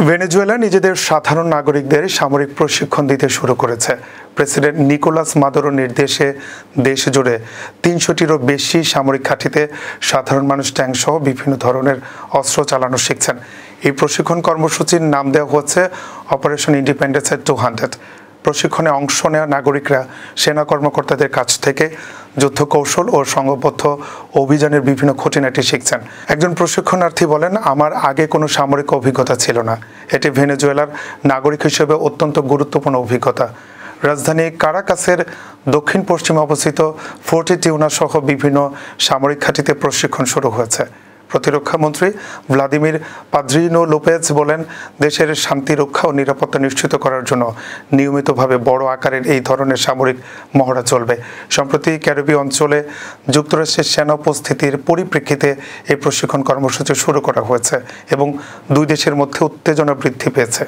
Venezuela নিজেদের সাধারণ নাগরিকদের সামরিক প্রশিক্ষণ দিতে শুরু করেছে। প্রেসিডেন্ট নিকোলাস মাদুরোর নির্দেশে দেশ জুড়ে ৩০০টিরও বেশি সামরিক ঘাঁটিতে সাধারণ মানুষ ট্যাঙ্কসহ বিভিন্ন ধরনের অস্ত্র চালানো শিখছেন। এই প্রশিক্ষণ কর্মসূচির নাম দেওয়া হচ্ছে অপারেশন ইন্ডিপেন্ডেন্সের 200। প্রশিক্ষণে অংশ নেওয়া নাগরিকরা সেনা কর্মকর্তাদের কাছ থেকে যুদ্ধ কৌশল ও সংঘবদ্ধ অভিযানের বিভিন্ন খুঁটিনাটি শিখছেন। একজন প্রশিক্ষণার্থী বলেন, আমার আগে কোনো সামরিক অভিজ্ঞতা ছিল না। এটি ভেনেজুয়েলার নাগরিক হিসেবে অত্যন্ত গুরুত্বপূর্ণ অভিজ্ঞতা। রাজধানী কারাকাসের দক্ষিণ পশ্চিমে অবস্থিত ফোর্টি টিউনা সহ বিভিন্ন সামরিক ঘাঁটিতে প্রশিক্ষণ শুরু হয়েছে। প্রতিরক্ষা মন্ত্রী ভ্লাদিমির পাদ্রিনো লোপেজ বলেন, দেশের শান্তি রক্ষা ও নিরাপত্তা নিশ্চিত করার জন্য নিয়মিতভাবে বড় আকারের এই ধরনের সামরিক মহড়া চলবে। সম্প্রতি ক্যারিবীয় অঞ্চলে যুক্তরাষ্ট্রের সেনা উপস্থিতির পরিপ্রেক্ষিতে এই প্রশিক্ষণ কর্মসূচি শুরু করা হয়েছে এবং দুই দেশের মধ্যে উত্তেজনা বৃদ্ধি পেয়েছে।